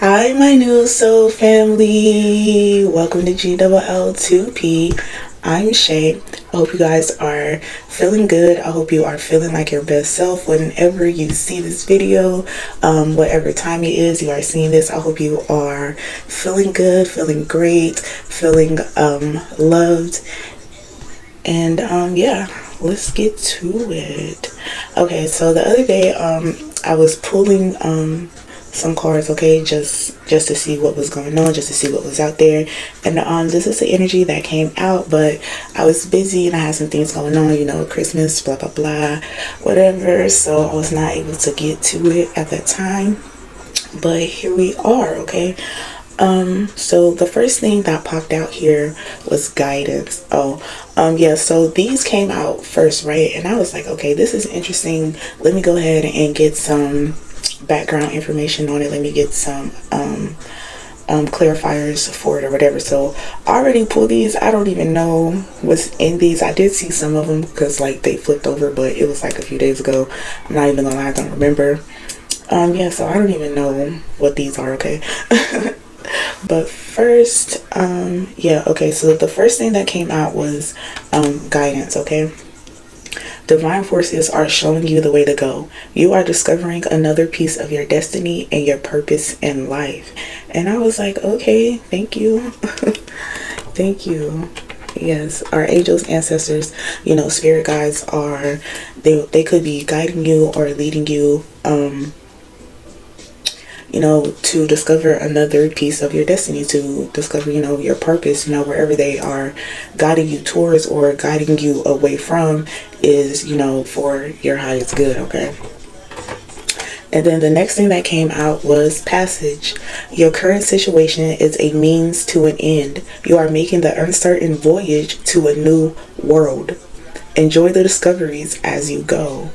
Hi, my new soul family. Welcome to GLL2P. I'm Shay. I hope you guys are feeling good. I hope you are feeling like your best self whenever you see this video. Whatever time it is you are seeing this, I hope you are feeling good, feeling great, feeling loved. And yeah, let's get to it. Okay, so the other day I was pulling some cards, okay, just to see what was going on, just to see what was out there. And this is the energy that came out, but I was busy and I had some things going on, Christmas, blah blah blah, whatever, so I was not able to get to it at that time. But here we are, okay. So the first thing that popped out here was guidance. Yeah, so these came out first, right? And I was like, okay, this is interesting. Let me go ahead and get some background information on it. Let me get some clarifiers for it or whatever. So I already pulled these. I don't even know what's in these. I did see some of them because like they flipped over, but it was like a few days ago. I'm not even gonna lie, I don't remember. Yeah, so I don't even know what these are, okay. But first, yeah, okay, so the first thing that came out was guidance, okay. Divine forces are showing you the way to go. You are discovering another piece of your destiny and your purpose in life. And I was like, okay, thank you. Thank you. Yes, our angels, ancestors, spirit guides are, they could be guiding you or leading you, to discover another piece of your destiny, to discover, your purpose, wherever they are guiding you towards or guiding you away from is, for your highest good, okay? And then the next thing that came out was passage. Your current situation is a means to an end. You are making the uncertain voyage to a new world. Enjoy the discoveries as you go.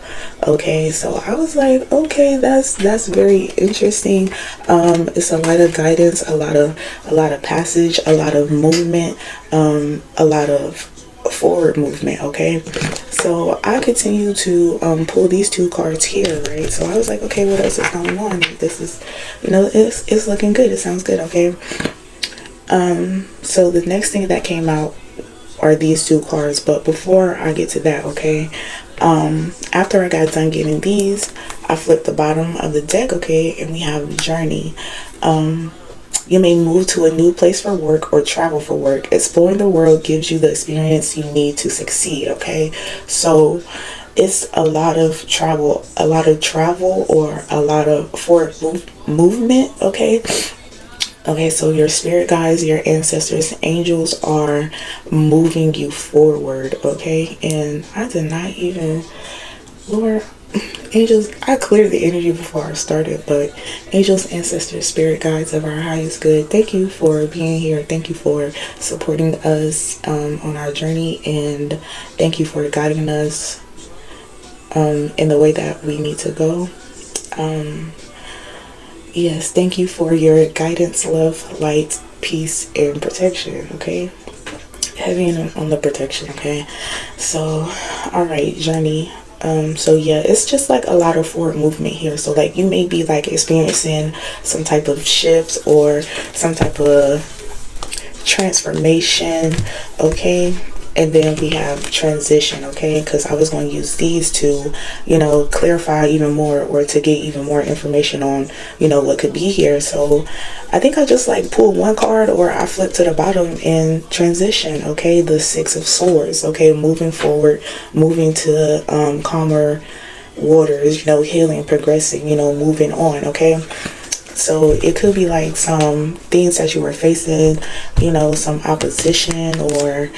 Okay, so I was like, okay, that's very interesting. It's a lot of guidance, a lot of passage, a lot of movement, a lot of forward movement. Okay, so I continue to pull these two cards here, right? So I was like, okay, what else is going on? This is, it's looking good. It sounds good. Okay. So the next thing that came out are these two cards, but before I get to that, okay, after I got done getting these, I flipped the bottom of the deck, okay, and we have journey. You may move to a new place for work or travel for work. Exploring the world gives you the experience you need to succeed, okay? So it's a lot of travel or a lot of forward movement, okay? Okay, so your spirit guides, your ancestors, angels are moving you forward, okay? And I did not even, Lord, angels, I cleared the energy before I started, but angels, ancestors, spirit guides of our highest good, thank you for being here. Thank you for supporting us on our journey, and thank you for guiding us in the way that we need to go. Yes, thank you for your guidance, love, light, peace, and protection, okay? Heavy on the protection, okay? So, alright, journey. So yeah, it's just like a lot of forward movement here. So like you may be like experiencing some type of shifts or some type of transformation, okay? And then we have transition, okay, because I was going to use these to clarify even more or to get even more information on what could be here. So I think I just like pulled one card, or I flipped to the bottom in transition, okay, the Six of Swords, okay, moving forward, moving to calmer waters, healing, progressing, moving on, okay. So it could be like some things that you were facing, some opposition, or,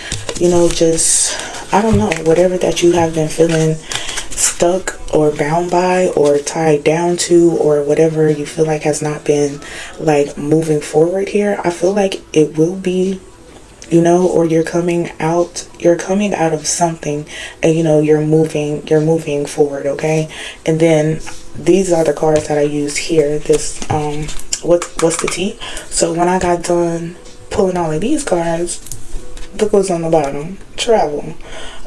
just, I don't know, whatever that you have been feeling stuck or bound by or tied down to, or whatever you feel like has not been like moving forward here. I feel like it will be, or you're coming out of something, and you're moving forward, okay. And then these are the cards that I used here. This what's the tea? So when I got done pulling all of these cards, look what's on the bottom. Travel.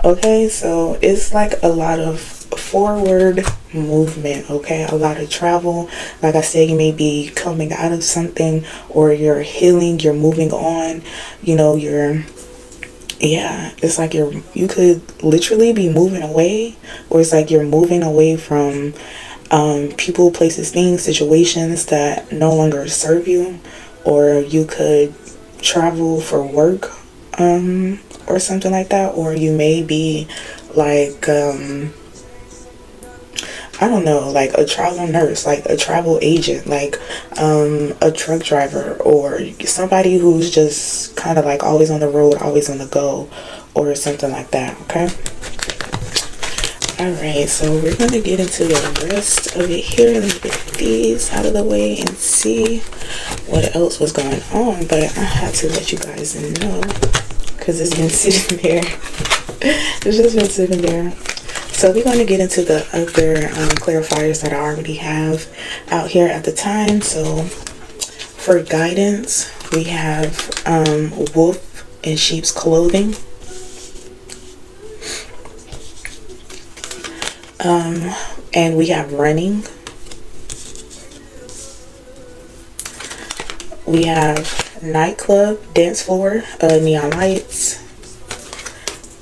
Okay, so it's like a lot of forward movement, okay? A lot of travel. Like I said, you may be coming out of something, or you're healing, you're moving on, you know, yeah, it's like you could literally be moving away, or it's like you're moving away from people, places, things, situations that no longer serve you, or you could travel for work, or something like that, or you may be like, I don't know, like a travel nurse, like a travel agent, like a truck driver, or somebody who's just kind of like always on the road, always on the go, or something like that, okay? Alright, so we're going to get into the rest of it here. Let me get these out of the way and see what else was going on, but I had to let you guys know because it's been sitting there. It's just been sitting there. So we're going to get into the other clarifiers that I already have out here at the time. So for guidance, we have wolf in sheep's clothing. And we have running. We have nightclub, dance floor, neon lights.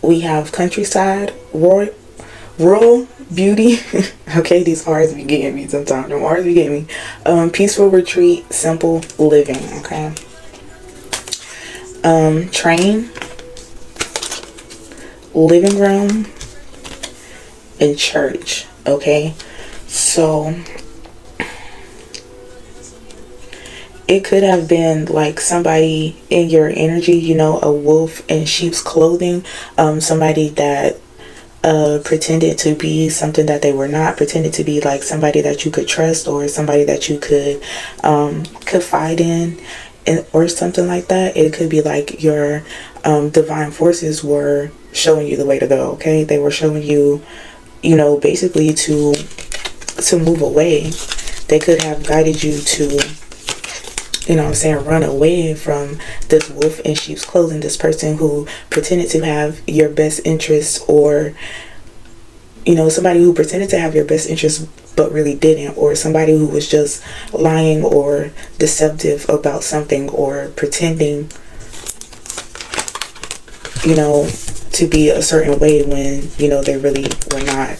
We have countryside, rural beauty. Okay, these R's be getting me sometimes. Them R's be getting me. Peaceful retreat, simple living. Okay. Train, living room, and church. Okay, so it could have been like somebody in your energy, you know, a wolf in sheep's clothing, somebody that pretended to be something that they were not, pretended to be like somebody that you could trust, or somebody that you could confide in, or something like that. It could be like your divine forces were showing you the way to go. Okay, they were showing you, you know, basically to move away. They could have guided you to, you know what I'm saying, run away from this wolf in sheep's clothing, this person who pretended to have your best interests, or, you know, somebody who pretended to have your best interests but really didn't, or somebody who was just lying or deceptive about something, or pretending, you know, to be a certain way when, you know, they really were not.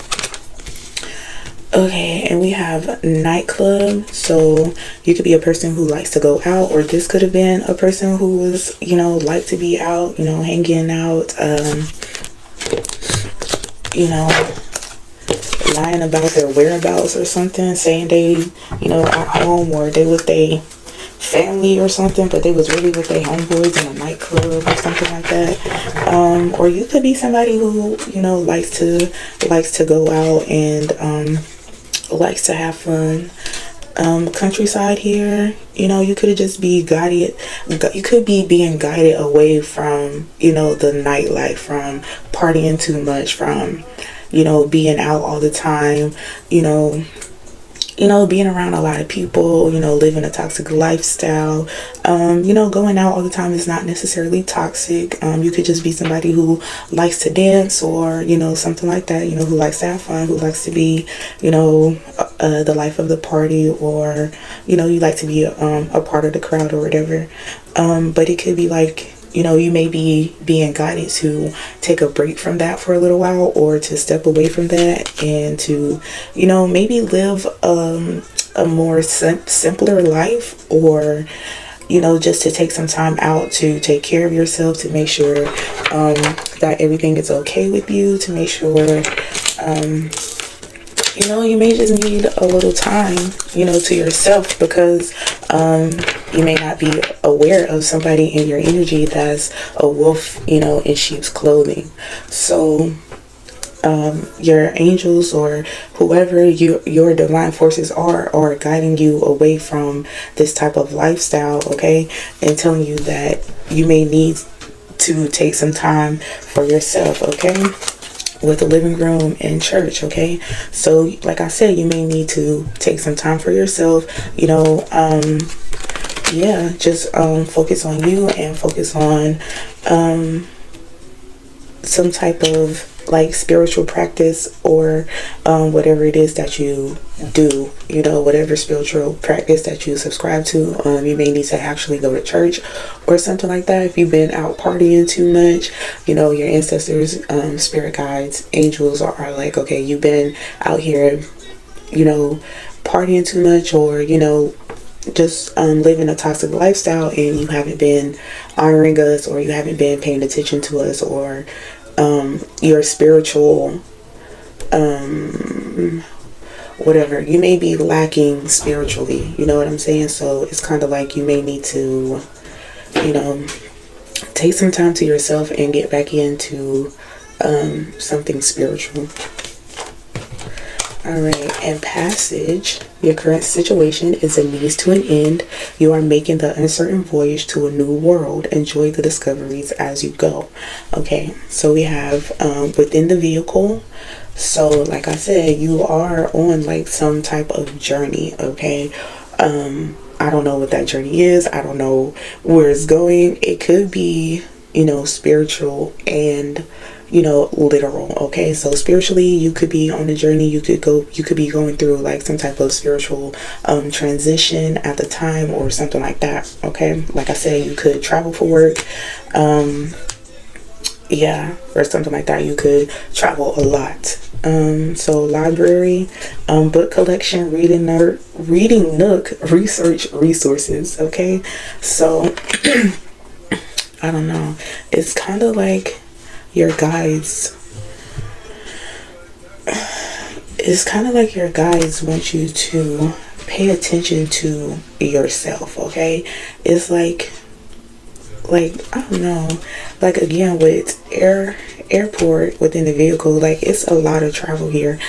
Okay, and we have nightclub. So you could be a person who likes to go out, or this could have been a person who was, you know, like to be out, you know, hanging out, you know, lying about their whereabouts or something, saying they, you know, at home, or they with their family or something, but they was really with their homeboys in a nightclub or something like that. Or you could be somebody who, you know, likes to go out and likes to have fun. Countryside here, you know, you could just be guided, you could be being guided away from, you know, the nightlife, from partying too much, from, you know, being out all the time, you know, being around a lot of people, you know, living a toxic lifestyle. You know, going out all the time is not necessarily toxic. You could just be somebody who likes to dance, or, you know, something like that, you know, who likes to have fun, who likes to be, you know, the life of the party, or, you know, you like to be a part of the crowd or whatever. But it could be like, you know, you may be being guided to take a break from that for a little while, or to step away from that and to, you know, maybe live a more simpler life, or, you know, just to take some time out to take care of yourself, to make sure that everything is okay with you, to make sure, you know, you may just need a little time, you know, to yourself, because you may not be aware of somebody in your energy that's a wolf, you know, in sheep's clothing. So your angels, or whoever your divine forces are guiding you away from this type of lifestyle, okay, and telling you that you may need to take some time for yourself, okay, with the living room and church. Okay, so like I said, you may need to take some time for yourself, you know, yeah, just focus on you, and focus on some type of like spiritual practice, or whatever it is that you do, whatever spiritual practice that you subscribe to, you may need to actually go to church or something like that. If you've been out partying too much, your ancestors, spirit guides, angels are like, okay, you've been out here, partying too much, or just living a toxic lifestyle, and you haven't been honoring us, or you haven't been paying attention to us, or your spiritual whatever, you may be lacking spiritually, you know what I'm saying? So it's kind of like you may need to take some time to yourself and get back into something spiritual. Alright, and passage. Your current situation is a means to an end. You are making the uncertain voyage to a new world. Enjoy the discoveries as you go. Okay, so we have within the vehicle. So like I said, you are on like some type of journey, okay? I don't know what that journey is. I don't know where it's going. It could be, spiritual and literal. Okay, so spiritually you could be on a journey, you could be going through like some type of spiritual transition at the time, or something like that. Okay, like I said, you could travel for work, or something like that. You could travel a lot. So library, book collection, reading nook, research resources. Okay, so I don't know, it's kind of like your guides want you to pay attention to yourself. Okay, it's like I don't know, like again with airport within the vehicle, like it's a lot of travel here.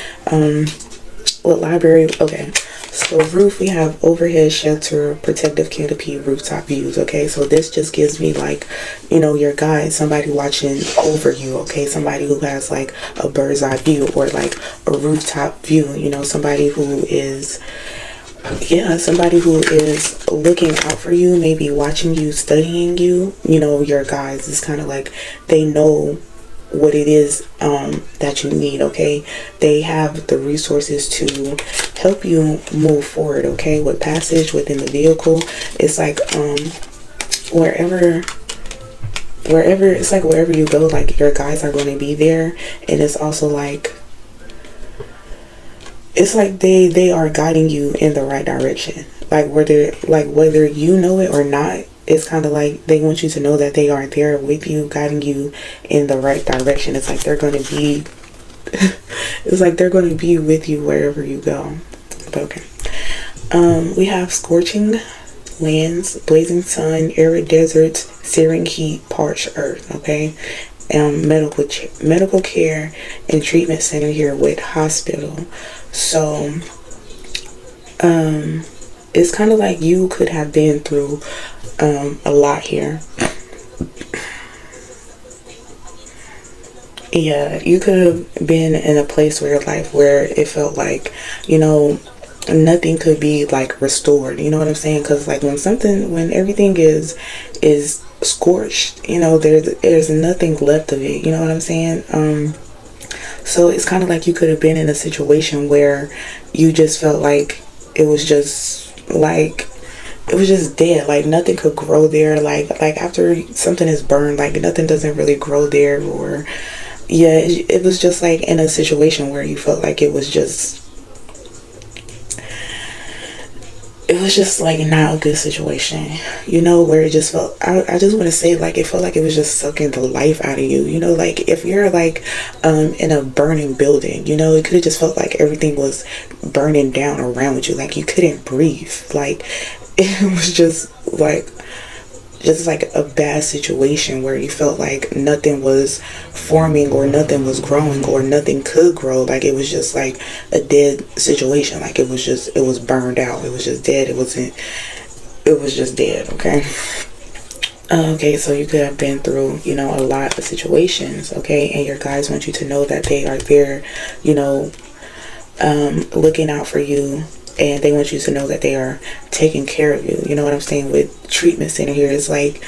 With library, okay, so roof, we have overhead shelter, protective canopy, rooftop views. Okay, so this just gives me like, your guide, somebody watching over you. Okay, somebody who has like a bird's eye view, or like a rooftop view. Somebody who is looking out for you, maybe watching you, studying you. Your guides is kind of like, they know what it is that you need. Okay, they have the resources to help you move forward. Okay, with passage within the vehicle, it's like wherever it's like wherever you go, like your guides are going to be there. And it's also like, it's like they are guiding you in the right direction, like whether you know it or not. It's kind of like they want you to know that they are there with you, guiding you in the right direction. It's like they're going to be with you wherever you go. But okay, we have scorching lands, blazing sun, arid deserts, searing heat, parched earth. Okay, medical care and treatment center here with hospital. So it's kind of like you could have been through a lot here. Yeah, you could have been in a place where your life where it felt like, nothing could be like restored. You know what I'm saying? Because like when everything is scorched, there's nothing left of it. You know what I'm saying? So it's kind of like you could have been in a situation where you just felt like it was just dead, like nothing could grow there, like after something is burned, like nothing doesn't really grow there. Or it was just like in a situation where you felt like it was just like not a good situation, where it just felt, I just want to say, like it felt like it was just sucking the life out of you. Like if you're like in a burning building, it could have just felt like everything was burning down around you, like you couldn't breathe, like it was just like a bad situation where you felt like nothing was forming, or nothing was growing, or nothing could grow. Like it was just like a dead situation. Like it was burned out. It was just dead. It was just dead. Okay. Okay, so you could have been through, a lot of situations. Okay, and your guides want you to know that they are there, looking out for you. And they want you to know that they are taking care of you. You know what I'm saying? With treatment center here, it's like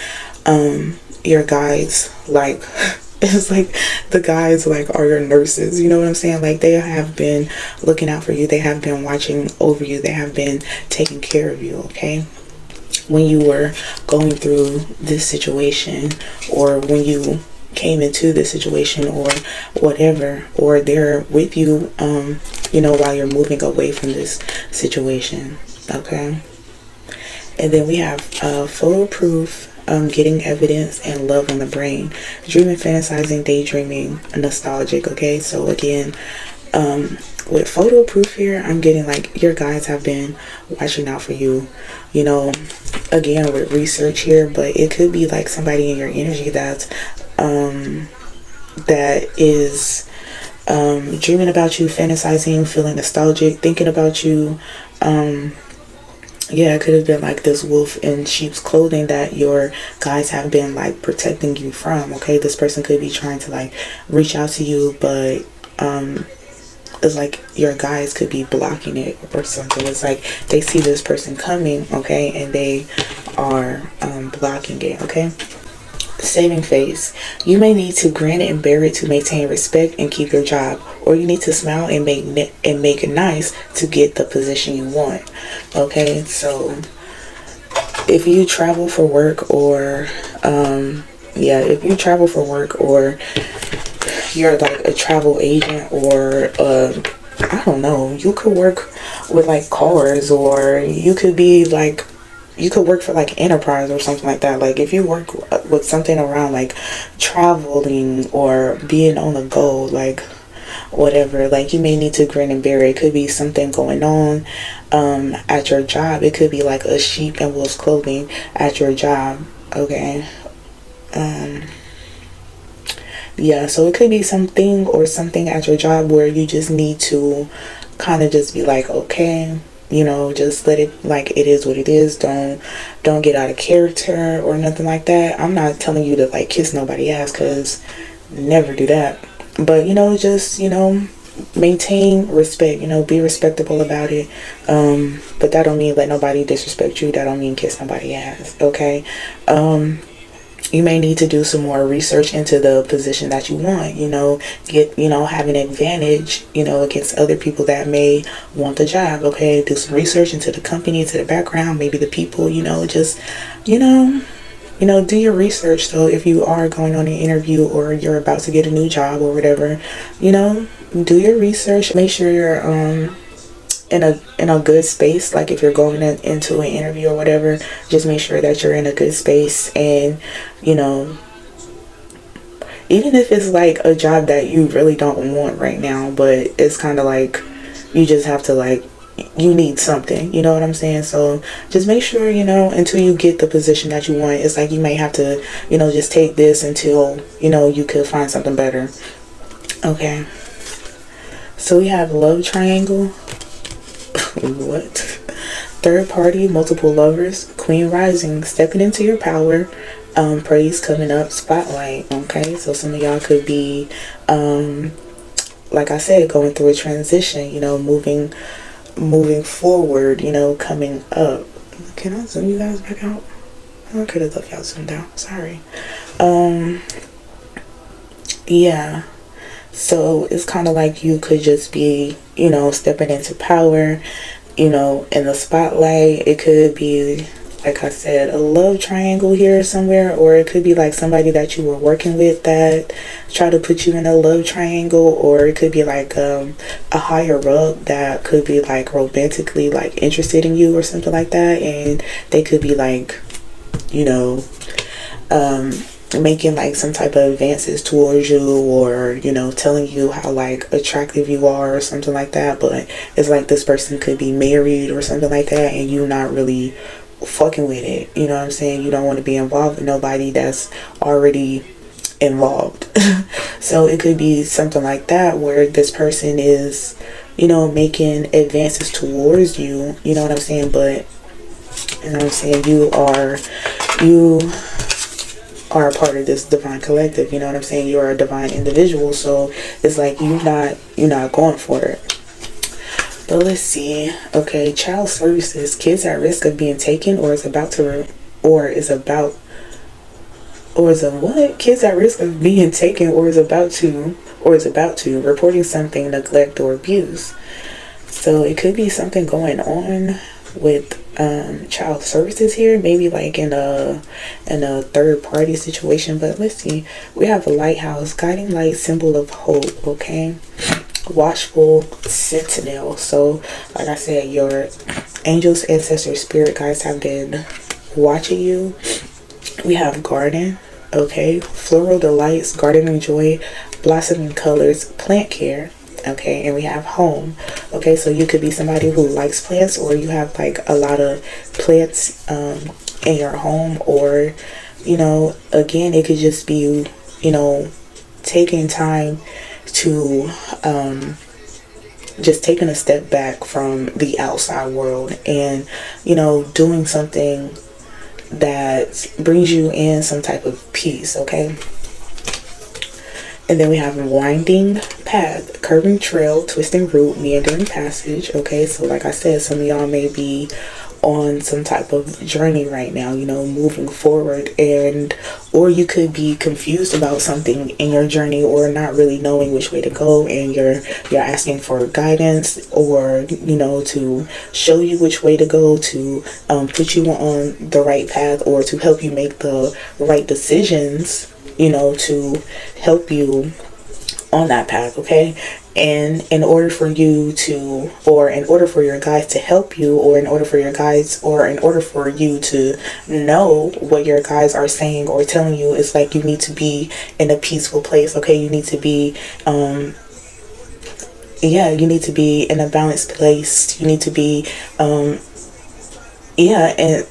your guides, like It's like the guys like are your nurses, you know what I'm saying? Like they have been looking out for you, they have been watching over you, they have been taking care of you, okay? When you were going through this situation, or when you came into this situation, or whatever, or they're with you, while you're moving away from this situation, okay? And then we have photo proof, getting evidence, and love on the brain. Dreaming, fantasizing, daydreaming, nostalgic, okay? So again, with photo proof here, I'm getting like your guys have been watching out for you, again with research here, but it could be like somebody in your energy that is dreaming about you, fantasizing, feeling nostalgic, thinking about you. Yeah, it could have been like this wolf in sheep's clothing that your guys have been like protecting you from, okay? This person could be trying to like reach out to you, but it's like your guys could be blocking it or something. It's like they see this person coming, okay, and they are blocking it, okay? Saving face. You may need to grin and bear it to maintain respect and keep your job, or you need to smile and make it nice to get the position you want. Okay, so if you travel for work, or if you travel for work, or you're like a travel agent, or I don't know, you could work with like cars, or you could be like, you could work for like enterprise or something like that. Like if you work with something around like traveling or being on the go, like whatever, like you may need to grin and bear it. It could be something going on at your job. It could be like a sheep in wolf's clothing at your job, okay? Yeah, so it could be something at your job where you just need to kind of just be like, okay, just let it, like, it is what it is. Don't get out of character or nothing like that. I'm not telling you to like kiss nobody ass, because never do that. But just maintain respect, be respectable about it. But that don't mean let nobody disrespect you. That don't mean kiss nobody ass, okay? You may need to do some more research into the position that you want, get, have an advantage, against other people that may want the job, okay? Do some research into the company, into the background, maybe the people, just, do your research. So if you are going on an interview, or you're about to get a new job or whatever, do your research. Make sure you're, in a good space. Like if you're going into an interview or whatever, just make sure that you're in a good space. And even if it's like a job that you really don't want right now, but it's kind of like you just have to, like, you need something, you know what I'm saying? So just make sure, until you get the position that you want, it's like you may have to, just take this until you could find something better, okay? So we have love triangle. What? Third party, multiple lovers, queen rising, stepping into your power, praise coming up, spotlight, okay? So some of y'all could be, like I said, going through a transition, moving forward, coming up. Can I zoom you guys back out? I could have left y'all zoomed out, sorry. Yeah. So it's kind of like you could just be, stepping into power, in the spotlight. It could be, like I said, a love triangle here somewhere, or it could be like somebody that you were working with that tried to put you in a love triangle, or it could be like a higher up that could be like romantically like interested in you or something like that, and they could be like, making like some type of advances towards you, or telling you how like attractive you are or something like that. But it's like this person could be married or something like that, and you not really fucking with it, you know what I'm saying? You don't want to be involved with nobody that's already involved. So it could be something like that, where this person is, making advances towards you, you know what I'm saying? But you are a part of this divine collective, you know what I'm saying? You are a divine individual, so it's like you're not going for it. But let's see. Okay, child services, kids at risk of being taken, or is about or is of what? Kids at risk of being taken or is about to reporting something, neglect or abuse. So it could be something going on with child services here, maybe like in a third party situation. But let's see, we have a lighthouse, guiding light, symbol of hope. Okay, watchful sentinel. So like I said, your angels, ancestors, spirit guides have been watching you. We have garden. Okay, floral delights, gardening joy, blossoming colors, plant care. Okay, and we have home. Okay, so you could be somebody who likes plants, or you have like a lot of plants in your home, or again, it could just be taking time to just taking a step back from the outside world, and doing something that brings you in some type of peace. Okay, and then we have a winding path, curving trail, twisting route, meandering passage. Okay, so like I said, some of y'all may be on some type of journey right now, moving forward, or you could be confused about something in your journey, or not really knowing which way to go, and you're asking for guidance, or to show you which way to go, to put you on the right path, or to help you make the right decisions, to help you on that path. Okay, and in order for you to, or in order for your guides to help you, or in order for you to know what your guides are saying or telling you, it's like you need to be in a peaceful place. Okay, you need to be you need to be in a balanced place. You need to be and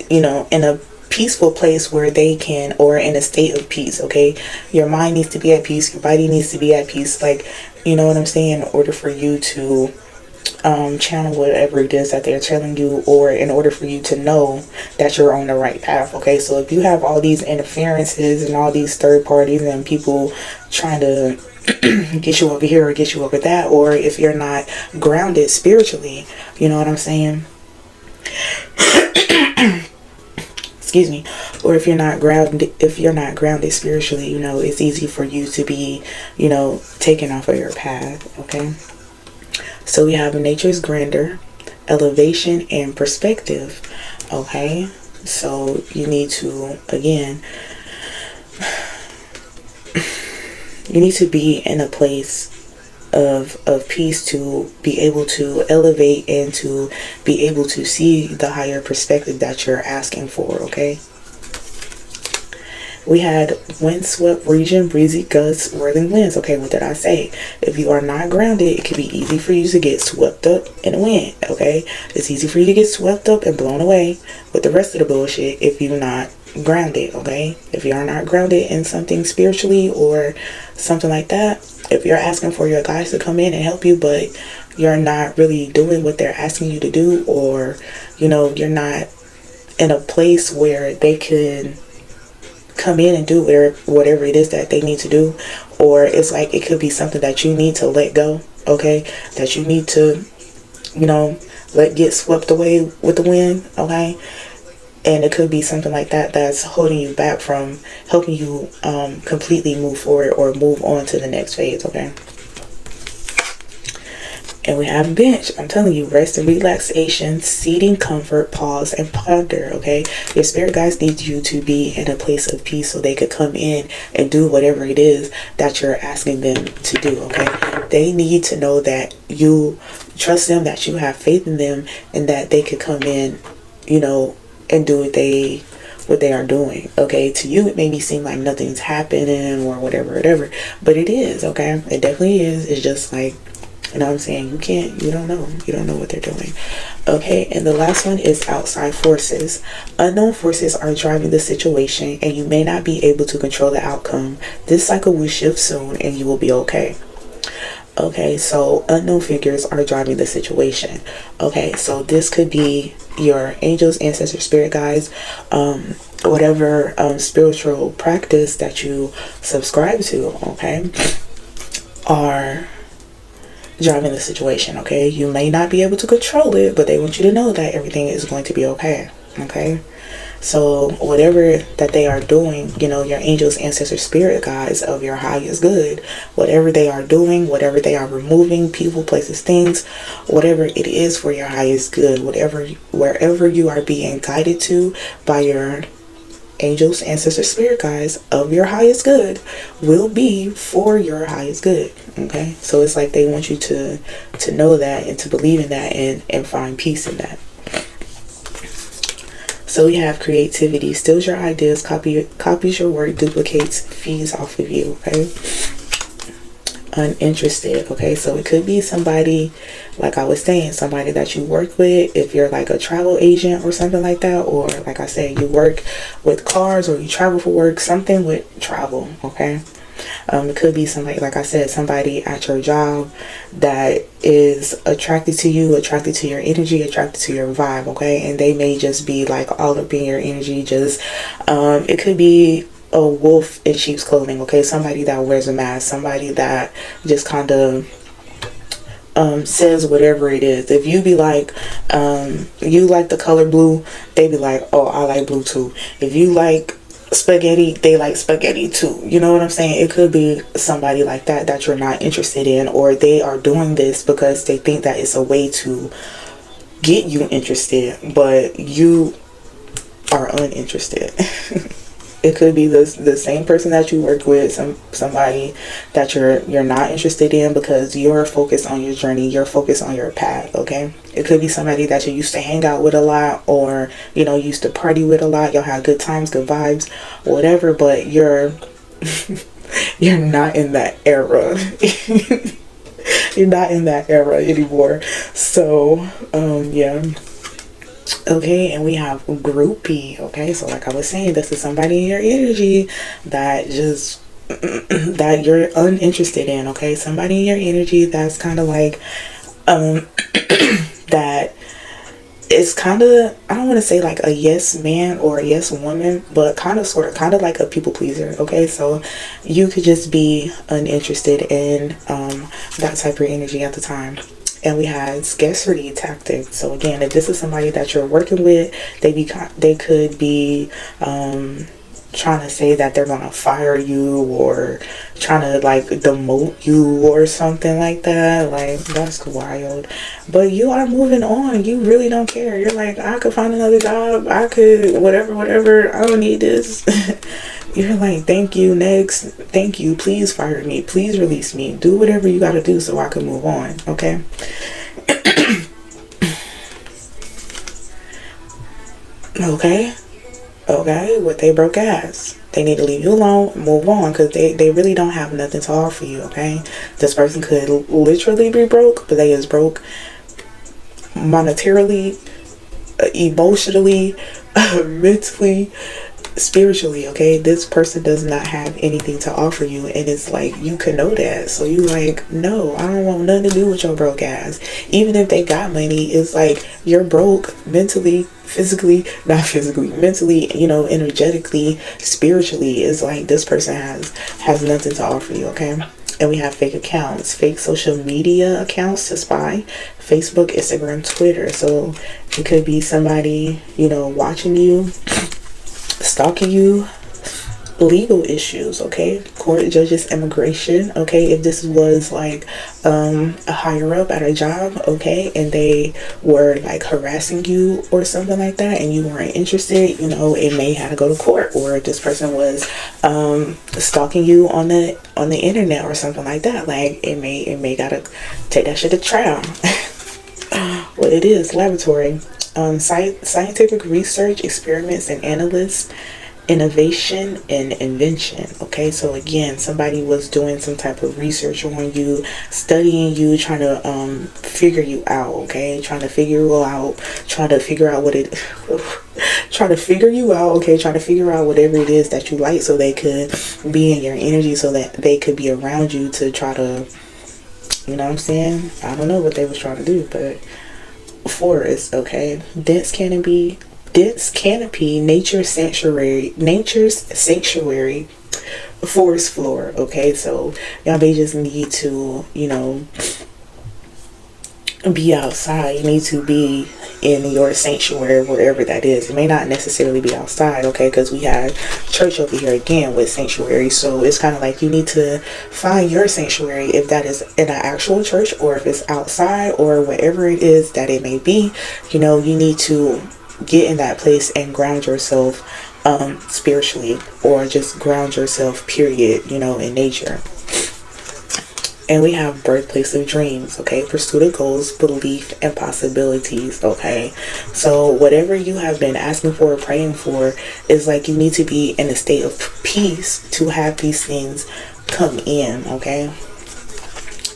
in a peaceful place where they can, or in a state of peace. Okay, your mind needs to be at peace, your body needs to be at peace, like, you know what I'm saying, in order for you to channel whatever it is that they're telling you, or in order for you to know that you're on the right path. Okay, so if you have all these interferences and all these third parties and people trying to get you over here or get you over that, or if you're not grounded spiritually, you know what I'm saying, excuse me, or if you're not grounded spiritually, it's easy for you to be taken off of your path. Okay, so we have nature's grandeur, elevation, and perspective. Okay, so you need to, again, you need to be in a place of peace to be able to elevate and to be able to see the higher perspective that you're asking for. Okay, we had windswept region, breezy gusts, whirling winds. Okay, what did I say? If you are not grounded, it can be easy for you to get swept up in the wind. Okay, it's easy for you to get swept up and blown away with the rest of the bullshit if you're not grounded. Okay, if you are not grounded in something spiritually or something like that, if you're asking for your guys to come in and help you, but you're not really doing what they're asking you to do, or you're not in a place where they could come in and do whatever it is that they need to do, or it's like it could be something that you need to let go. Okay, that you need to let get swept away with the wind. Okay, and it could be something like that that's holding you back from helping you completely move forward or move on to the next phase. Okay, and we have bench. I'm telling you, rest and relaxation, seating, comfort, pause, and ponder. Okay, your spirit guides need you to be in a place of peace so they could come in and do whatever it is that you're asking them to do. Okay, they need to know that you trust them, that you have faith in them, and that they could come in, and do what they are doing. Okay, to you it maybe seem like nothing's happening or whatever, but it is. Okay, it definitely is. It's just like, you know what I'm saying, you don't know what they're doing. Okay, and the last one is outside forces. Unknown forces are driving the situation, and you may not be able to control the outcome. This cycle will shift soon, and you will be okay. Okay, so unknown figures are driving the situation. Okay, so this could be your angels, ancestors, spirit guides, whatever spiritual practice that you subscribe to, okay, are driving the situation. Okay, you may not be able to control it, but they want you to know that everything is going to be okay. Okay. So whatever that they are doing, your angels, ancestors, spirit guides of your highest good, whatever they are doing, whatever they are removing, people, places, things, whatever it is for your highest good, wherever you are being guided to by your angels, ancestors, spirit guides of your highest good, will be for your highest good. Okay. So it's like they want you to know that and to believe in that and find peace in that. So we have creativity, steals your ideas, copies your work, duplicates, feeds off of you. Okay. Uninterested. Okay, so it could be somebody, like I was saying, somebody that you work with, if you're like a travel agent or something like that, or like I said, you work with cars or you travel for work, something with travel. Okay. It could be somebody, like I said, somebody at your job that is attracted to you, attracted to your energy, attracted to your vibe. Okay, and they may just be like all up in your energy. Just it could be a wolf in sheep's clothing. Okay, somebody that wears a mask, somebody that just kind of says whatever it is. If you be like, you like the color blue, they be like, oh, I like blue too. If you like spaghetti, they like spaghetti too. You know what I'm saying? It could be somebody like that you're not interested in, or they are doing this because they think that it's a way to get you interested, but you are uninterested. It could be the same person that you work with, somebody that you're not interested in because you're focused on your journey, you're focused on your path. Okay, it could be somebody that you used to hang out with a lot, or used to party with a lot. Y'all have good times, good vibes, whatever. But you're you're not in that era. You're not in that era anymore. So yeah. Okay, and we have groupie. Okay, so like I was saying, this is somebody in your energy that just that you're uninterested in. Okay, somebody in your energy that's kind of like that is kind of, I don't want to say like a yes man or a yes woman, but kind of like a people pleaser. Okay, so you could just be uninterested in that type of energy at the time. And we had scarcity tactics. So again, if this is somebody that you're working with, they could be trying to say that they're gonna fire you, or trying to like demote you or something like that. Like, that's wild. But you are moving on. You really don't care. You're like, I could find another job. I could whatever. I don't need this. You're like, thank you, next. Thank you. Please fire me. Please release me. Do whatever you got to do so I can move on. Okay. Okay. What they broke ass. They need to leave you alone, move on, because they really don't have nothing to offer you. Okay. This person could literally be broke, but they is broke monetarily, emotionally, mentally, spiritually. Okay, this person does not have anything to offer you, and it's like, you can know that. So you like, no, I don't want nothing to do with your broke ass. Even if they got money, it's like, you're broke mentally, physically, not physically, mentally, energetically, spiritually. It's like, this person has nothing to offer you. Okay. And we have fake accounts, fake social media accounts to spy, Facebook, Instagram, Twitter. So it could be somebody, watching you, stalking you, legal issues. Okay, court, judges, immigration. Okay, if this was like a higher up at a job, okay, and they were like harassing you or something like that, and you weren't interested, it may have to go to court. Or if this person was stalking you on the internet or something like that, like it may gotta take that shit to trial. What it is, laboratory, scientific research, experiments and analysts, innovation and invention. Okay, so again, somebody was doing some type of research on you, studying you, trying to figure you out. Okay, trying to figure you out, trying to figure out what it trying to figure you out. Okay, trying to figure out whatever it is that you like, so they could be in your energy, so that they could be around you to try to, you know what I'm saying? I don't know what they was trying to do, but forest. Okay, dense canopy, nature's sanctuary, forest floor. Okay, so y'all may just need to, be outside. You need to be in your sanctuary, wherever that is. It may not necessarily be outside, okay, because we have church over here again with sanctuary. So it's kind of like you need to find your sanctuary, if that is in an actual church or if it's outside or wherever it is that it may be. You know, you need to get in that place and ground yourself spiritually, or just ground yourself, period, you know, in nature. And we have birthplace of dreams, okay? Pursuit of goals, belief, and possibilities, okay? So whatever you have been asking for or praying for, is like you need to be in a state of peace to have these things come in, okay?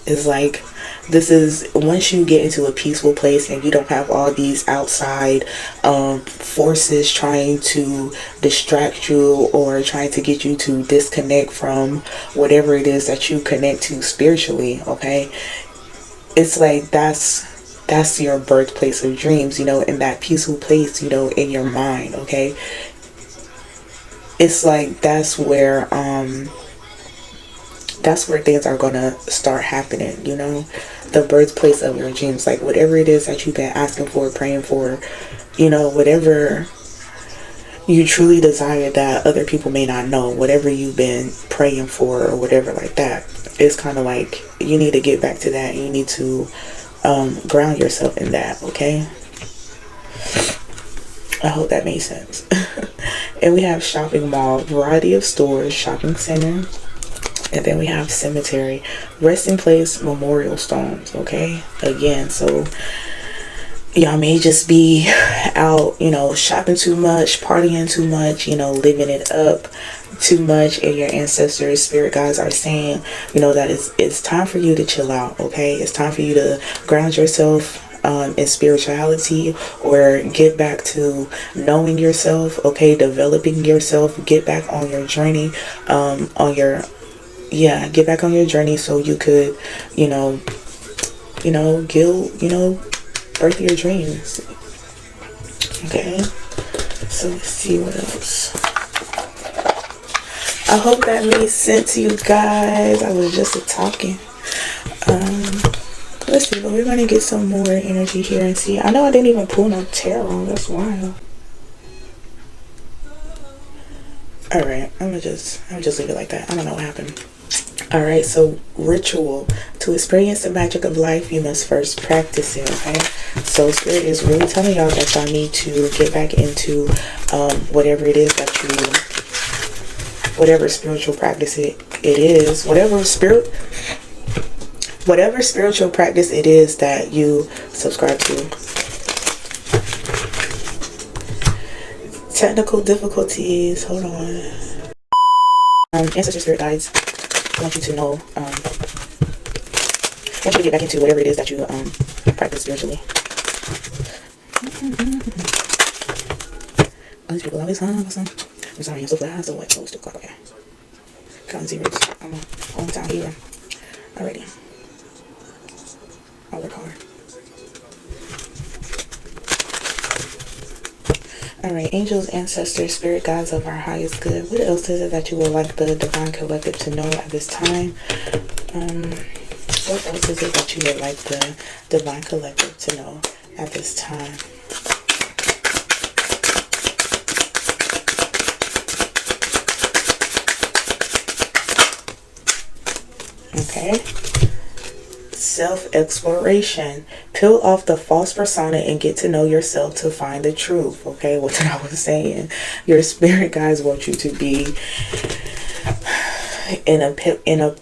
It's like, this is once you get into a peaceful place and you don't have all these outside forces trying to distract you or trying to get you to disconnect from whatever it is that you connect to spiritually, okay? It's like that's your birthplace of dreams, you know, in that peaceful place, you know, in your mind, okay? It's like that's where things are gonna start happening, you know, the birthplace of your dreams. Like whatever it is that you've been asking for, praying for, you know, whatever you truly desire that other people may not know, whatever you've been praying for or whatever like that, it's kind of like you need to get back to that. You need to ground yourself in that, okay? I hope that made sense. And we have shopping mall, variety of stores, shopping center. And then we have cemetery, resting place, memorial stones, okay? Again, so y'all may just be out, you know, shopping too much, partying too much, you know, living it up too much, and your ancestors, spirit guides are saying, you know, that it's time for you to chill out, okay? It's time for you to ground yourself in spirituality, or get back to knowing yourself, okay? Developing yourself, get back on your journey, get back on your journey so you could, birth your dreams. Okay, so let's see what else. I hope that made sense to you guys. I was just talking. Let's see, but we're gonna get some more energy here and see. I know I didn't even pull no tarot. That's wild. All right, I'm gonna just leave it like that. I don't know what happened. All right, so ritual. To experience the magic of life, you must first practice it, okay? So Spirit is really telling y'all that y'all need to get back into whatever it is that you, whatever spiritual practice it is, whatever spiritual practice it is that you subscribe to. Technical difficulties, hold on. Ancestor spirit guides, I want you to know, I want you to get back into whatever it is that you practice spiritually. All these people always I'm sorry, I'm so flat. So what? Oh, it's 2 o'clock. Okay. Counting zeros. I'm on time here. Alrighty. I'll work hard. Alright, angels, ancestors, spirit guides of our highest good. What else is it that you would like the Divine Collective to know at this time? What else is it that you would like the Divine Collective to know at this time? Okay. Self-exploration. Peel off the false persona and get to know yourself to find the truth. Okay, what I was saying. Your spirit guides want you to be in a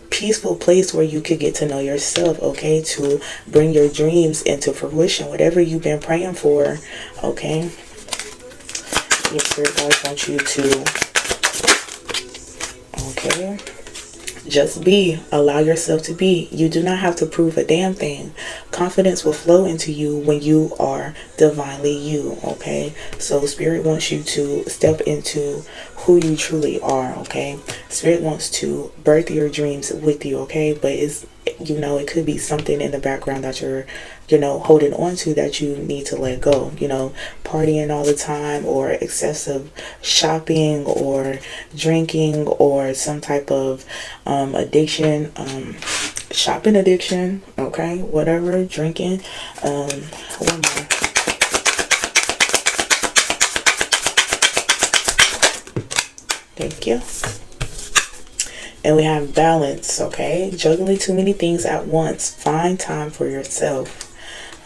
peaceful place where you could get to know yourself, okay, to bring your dreams into fruition, whatever you've been praying for, okay. Your spirit guides want you to, okay, just be. Allow yourself to be. You do not have to prove a damn thing. Confidence will flow into you when you are divinely you, okay? So Spirit wants you to step into who you truly are, okay? Spirit wants to birth your dreams with you, okay? But it's, it could be something in the background that you're, holding on to that you need to let go. Partying all the time, or excessive shopping, or drinking, or some type of addiction, shopping addiction, okay, whatever, drinking. One more. Thank you. And we have balance, okay, juggling too many things at once. Find time for yourself.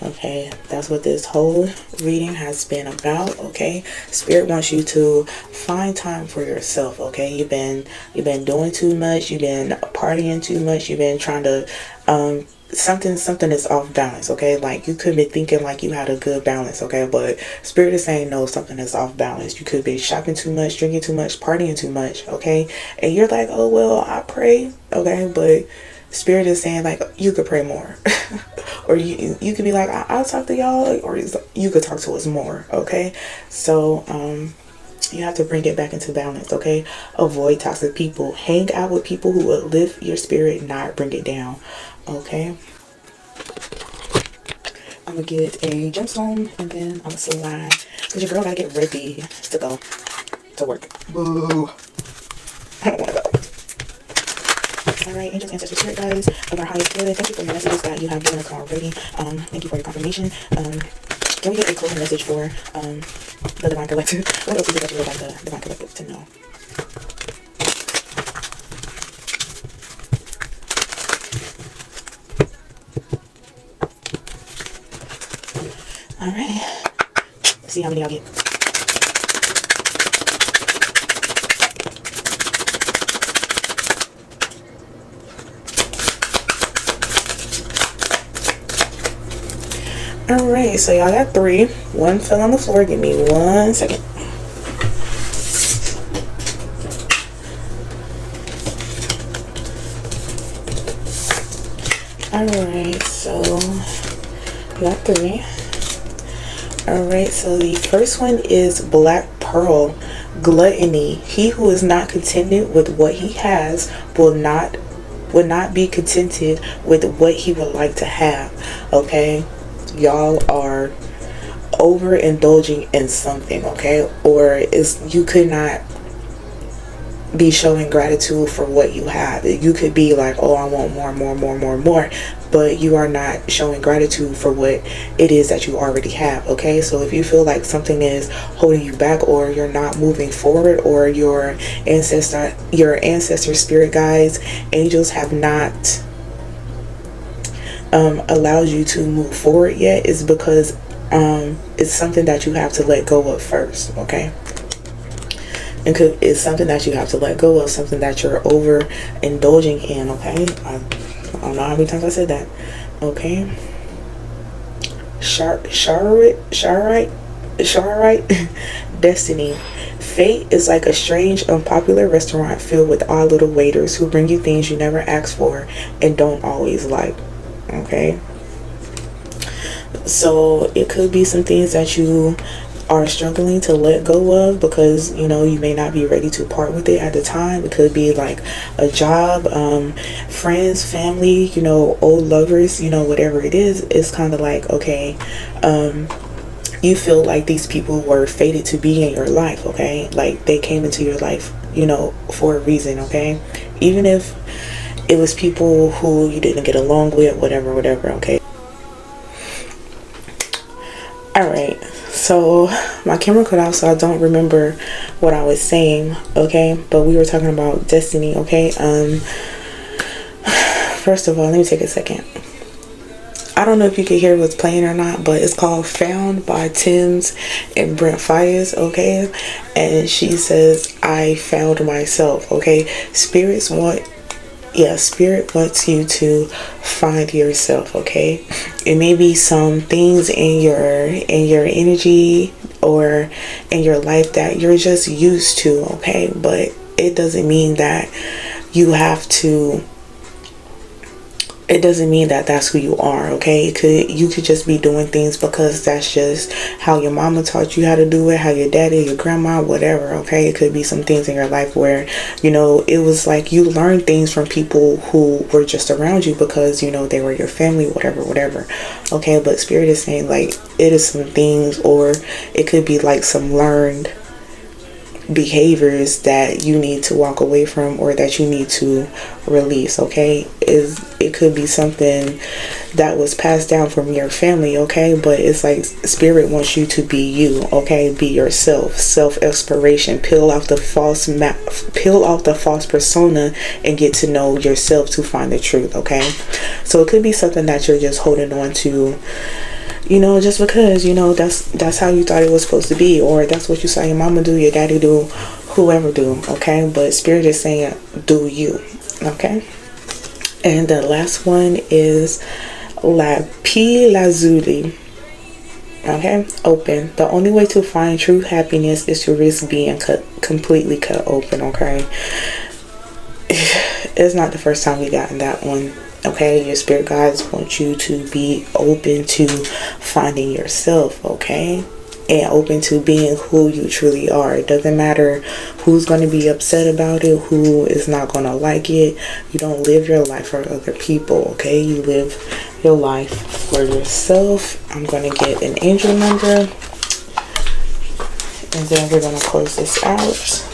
Okay, that's what this whole reading has been about. Okay, Spirit wants you to find time for yourself. Okay, you've been doing too much, you've been partying too much, you've been trying to something is off balance. Okay, like you could be thinking like you had a good balance. Okay, but Spirit is saying no, something is off balance. You could be shopping too much, drinking too much, partying too much. Okay, and you're like, oh well, I pray. Okay, but Spirit is saying like you could pray more. Or you could be like, I'll talk to y'all, or you could talk to us more. Okay, so you have to bring it back into balance. Okay, avoid toxic people. Hang out with people who will lift your spirit, not bring it down. Okay, I'm gonna get a gemstone and then I'm gonna slide because your girl gotta get ready to go to work. Boo! I don't wanna go. Alright, angels, ancestors, spirit guides of our highest good, thank you for your messages that you have given us already. Thank you for your confirmation. Can we get a closing message for the Divine Collective? What else is it that you would like the Divine Collective to know? Alright, let's see how many y'all get. Alright, so y'all got 3. 1 fell on the floor. Give me 1 second. Alright, so we got 3. Alright, so the first one is Black Pearl. Gluttony. He who is not contented with what he has will not be contented with what he would like to have. Okay, y'all are overindulging in something, okay, or you could not be showing gratitude for what you have. You could be like, oh, I want more, but you are not showing gratitude for what it is that you already have. Okay, so if you feel like something is holding you back, or you're not moving forward, or your ancestor spirit guides, angels have not allowed you to move forward yet, is because it's something that you have to let go of first. Okay, it's something that you have to let go of, something that you're overindulging in. Okay, I don't know how many times I said that. Okay, Sharite destiny. Fate is like a strange, unpopular restaurant filled with odd little waiters who bring you things you never asked for and don't always like. Okay, so it could be some things that you are struggling to let go of because you may not be ready to part with it at the time. It could be like a job, friends, family, old lovers, whatever it is. It's kind of like, okay, you feel like these people were fated to be in your life. Okay, like they came into your life for a reason. Okay, even if it was people who you didn't get along with, whatever. Okay, alright, so my camera cut off, so I don't remember what I was saying. Okay, but we were talking about destiny. Okay, first of all, let me take a second. I don't know if you can hear what's playing or not, but it's called Found by Tim's and Brent Fires. Okay, and she says, I found myself. Okay, Spirit wants you to find yourself. Okay, it may be some things in your energy or in your life that you're just used to. Okay, but it doesn't mean that you have to. It doesn't mean that that's who you are. Okay, you could just be doing things because that's just how your mama taught you how to do it, how your daddy, your grandma, whatever. Okay, it could be some things in your life where it was like you learned things from people who were just around you because they were your family, whatever. Okay, but Spirit is saying like it is some things, or it could be like some learned behaviors that you need to walk away from or that you need to release. Okay, it could be something that was passed down from your family. Okay, but it's like spirit wants you to be you. Okay, be yourself. Self exploration. Peel off the false persona and get to know yourself to find the truth. Okay, so it could be something that you're just holding on to, just because, that's how you thought it was supposed to be, or that's what you saw your mama do, your daddy do, whoever do. Okay, but spirit is saying do you. Okay, and the last one is lapis lazuli. Okay, open. The only way to find true happiness is to risk being completely cut open. Okay, it's not the first time we gotten that one. Okay, your spirit guides want you to be open to finding yourself. Okay, and open to being who you truly are. It doesn't matter who's going to be upset about it, who is not going to like it. You don't live your life for other people. Okay, you live your life for yourself. I'm going to get an angel number, and then we're going to close this out.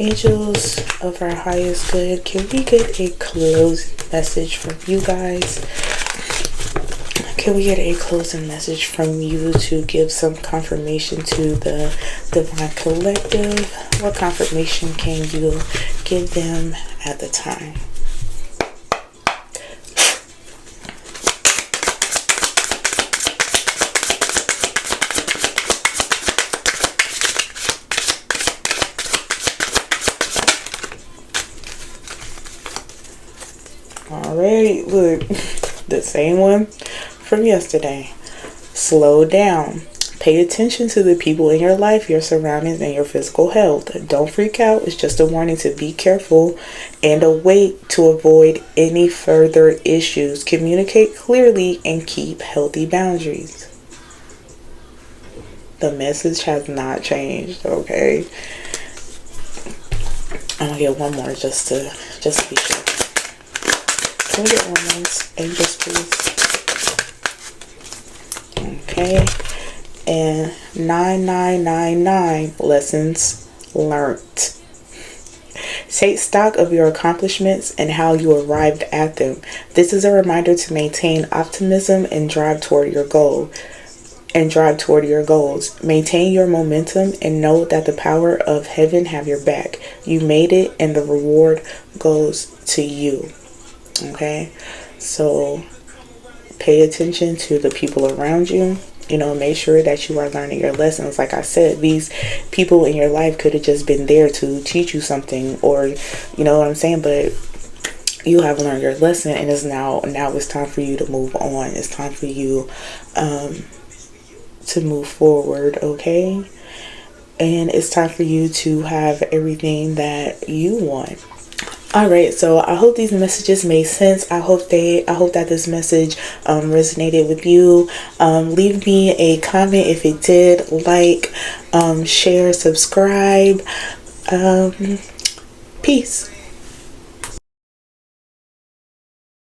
Angels of our highest good, can we get a closing message from you guys? Can we get a closing message from you to give some confirmation to the Divine Collective? What confirmation can you give them at the time? Alright, look, the same one from yesterday. Slow down. Pay attention to the people in your life, your surroundings, and your physical health. Don't freak out. It's just a warning to be careful and await to avoid any further issues. Communicate clearly and keep healthy boundaries. The message has not changed, okay? I'm gonna get one more just to be sure. Can we get one more, angels, please? Okay. And 9999 lessons learned. Take stock of your accomplishments and how you arrived at them. This is a reminder to maintain optimism and drive toward your goals. Maintain your momentum and know that the power of heaven have your back. You made it and the reward goes to you. Okay, so pay attention to the people around you. Make sure that you are learning your lessons. Like I said, these people in your life could have just been there to teach you something, or you know what I'm saying, but you have learned your lesson, and now it's time for you to move on. It's time for you to move forward. Okay, and it's time for you to have everything that you want. Alright, so I hope these messages made sense. I hope that this message resonated with you. Leave me a comment if it did. Like, share, subscribe. Peace.